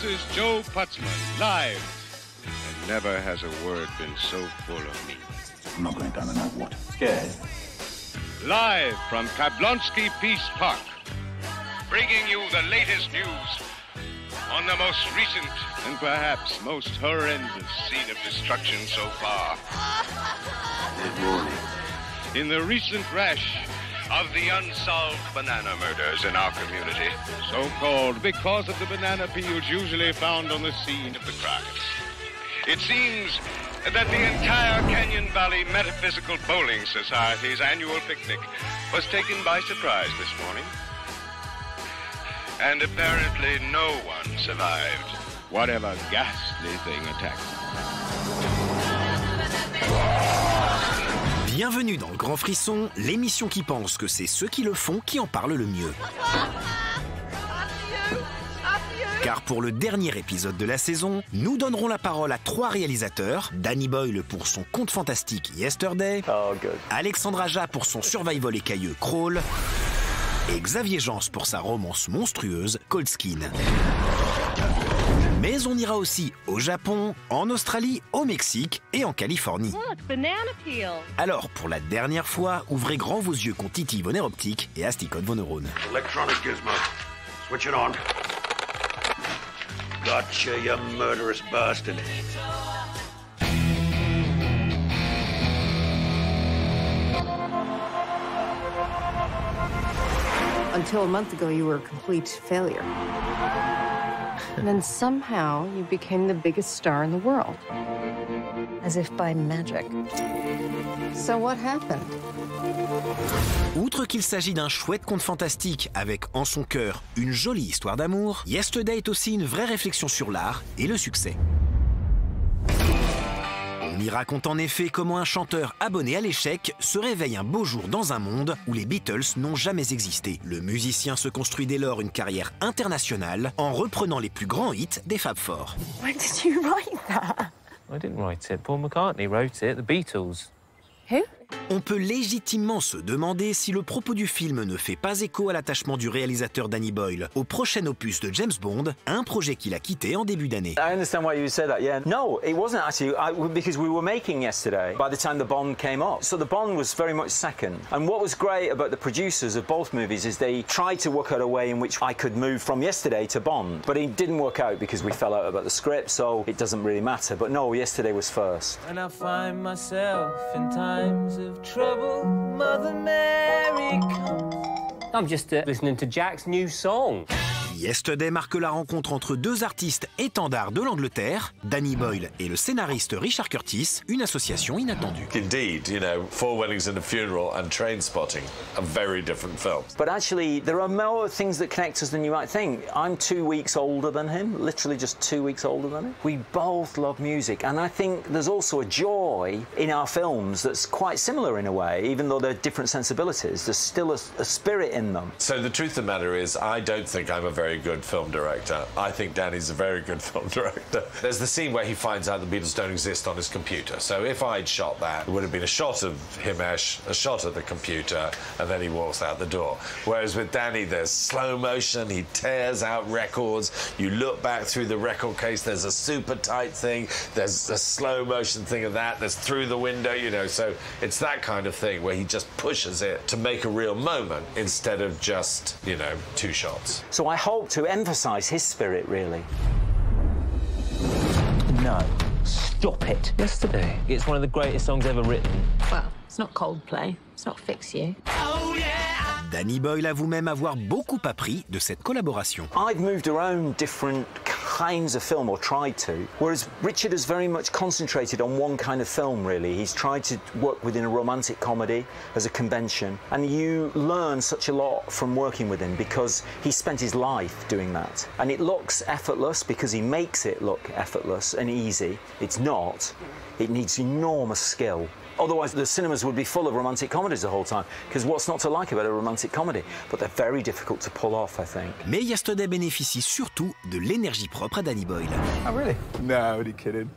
This is Joe Putzman, live. And never has a word been so full of me. I'm not going down in that water. Scared? Live from Kablonsky Peace Park, bringing you the latest news on the most recent and perhaps most horrendous scene of destruction so far. Good morning. In the recent rash of the unsolved banana murders in our community, so-called because of the banana peels usually found on the scene of the crimes. It seems that the entire Canyon Valley Metaphysical Bowling Society's annual picnic was taken by surprise this morning. And apparently no one survived whatever ghastly thing attacked them. Bienvenue dans le Grand Frisson, l'émission qui pense que c'est ceux qui le font qui en parlent le mieux. Car pour le dernier épisode de la saison, nous donnerons la parole à 3 réalisateurs. Danny Boyle pour son conte fantastique Yesterday, Alexandre Aja pour son survival écailleux Crawl, et Xavier Jans pour sa romance monstrueuse Cold Skin. Mais on ira aussi au Japon, en Australie, au Mexique et en Californie. Alors, pour la dernière fois, ouvrez grand vos yeux qu'on titille vos nerfs optiques et asticote vos neurones. Electronic gizmo. Switch it on. Gotcha, you murderous bastard. Until a month ago, you were a complete failure. And then somehow you became the biggest star in the world. As if by magic. So what happened? Outre qu'il s'agit d'un chouette conte fantastique avec en son cœur une jolie histoire d'amour, Yesterday est aussi une vraie réflexion sur l'art et le succès. On y raconte en effet comment un chanteur abonné à l'échec se réveille un beau jour dans un monde où les Beatles n'ont jamais existé. Le musicien se construit dès lors une carrière internationale en reprenant les plus grands hits des Fab Four. When did you write that? I didn't write it. Paul McCartney wrote it. The Beatles. Who? On peut légitimement se demander si le propos du film ne fait pas écho à l'attachement du réalisateur Danny Boyle au prochain opus de James Bond, un projet qu'il a quitté en début d'année. I understand why you said that, yeah. No, it wasn't actually, because we were making Yesterday by the time the Bond came up. So the Bond was very much second. And what was great about the producers of both movies is they tried to work out a way in which I could move from Yesterday to Bond. But it didn't work out because we fell out about the script, so it doesn't really matter. But no, Yesterday was first. And I find myself in times of trouble, Mother Mary comes. I'm just listening to Jack's new song. Yesterday marque la rencontre entre 2 artistes étendards de l'Angleterre, Danny Boyle et le scénariste Richard Curtis, une association inattendue. Indeed, you know, Four Weddings and a Funeral and Trainspotting are very different films. But actually, there are more things that connect us than you might think. I'm 2 weeks older than him, literally just 2 weeks older than him. We both love music, and I think there's also a joy in our films that's quite similar in a way, even though they're different sensibilities. There's still a spirit in them. So the truth of the matter is, I don't think I'm a very good film director. I think Danny's a very good film director. There's the scene where he finds out the Beatles don't exist on his computer. So if I'd shot that, it would have been a shot of Himesh, a shot of the computer, and then he walks out the door. Whereas with Danny, there's slow motion, he tears out records, you look back through the record case, there's a super tight thing, there's a slow motion thing of that, there's through the window, you know, so it's that kind of thing where he just pushes it to make a real moment instead of just, you know, 2 shots. So I hope to emphasise his spirit, really. No. Stop it. Yesterday. It's one of the greatest songs ever written. Well, it's not Coldplay. It's not Fix You. Danny Boyle avoue même avoir beaucoup appris de cette collaboration. I've moved around different kinds of film, or tried to, whereas Richard has very much concentrated on one kind of film, really. He's tried to work within a romantic comedy as a convention, and you learn such a lot from working with him because he spent his life doing that. And it looks effortless because he makes it look effortless and easy. It's not. It needs enormous skill. Otherwise, the cinemas would be full of romantic comedies the whole time, because what's not to like about a romantic comedy? But they're very difficult to pull off, I think. Mais Yesterday bénéficie surtout de l'énergie propre à Danny Boyle. Oh, really? No, only kidding.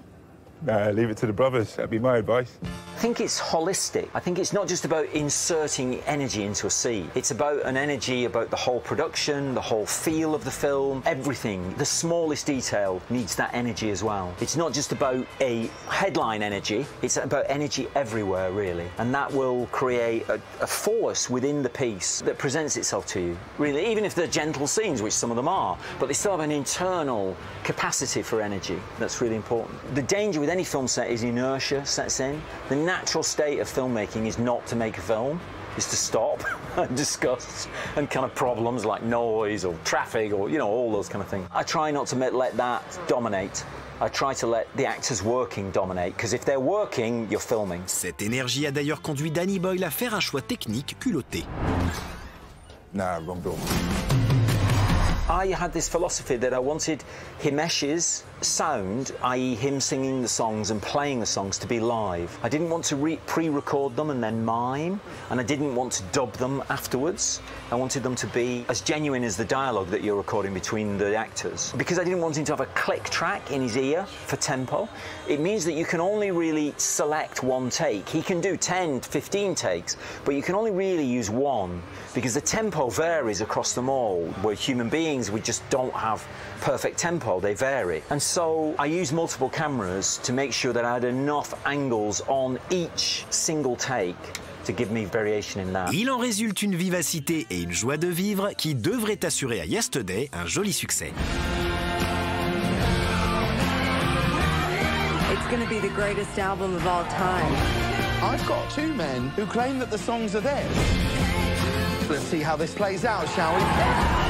No, leave it to the brothers. That'd be my advice. I think it's holistic. I think it's not just about inserting energy into a scene. It's about an energy about the whole production, the whole feel of the film, everything. The smallest detail needs that energy as well. It's not just about a headline energy, it's about energy everywhere, really. And that will create a force within the piece that presents itself to you, really, even if they're gentle scenes, which some of them are, but they still have an internal capacity for energy that's really important. The danger with any film set is inertia sets in. The natural state of filmmaking is not to make a film, is to stop and discuss and kind of problems like noise or traffic or, you know, all those kind of things. I try not to let that dominate. I try to let the actors working dominate, because if they're working, you're filming. Cette énergie a d'ailleurs conduit Danny Boyle à faire un choix technique culotté. Nah, wrong door. I had this philosophy that I wanted Himesh's sound, i.e. him singing the songs and playing the songs, to be live. I didn't want to pre-record them and then mime, and I didn't want to dub them afterwards. I wanted them to be as genuine as the dialogue that you're recording between the actors. Because I didn't want him to have a click track in his ear for tempo. It means that you can only really select one take. He can do 10, 15 takes, but you can only really use one, because the tempo varies across them all. We're human beings, we just don't have perfect tempo, they vary. And so I used multiple cameras to make sure that I had enough angles on each single take to give me variation in that. Il en résulte une vivacité et une joie de vivre qui devraient assurer à Yesterday un joli succès. It's going to be the greatest album of all time. I've got two men who claim that the songs are theirs. Let's see how this plays out, shall we?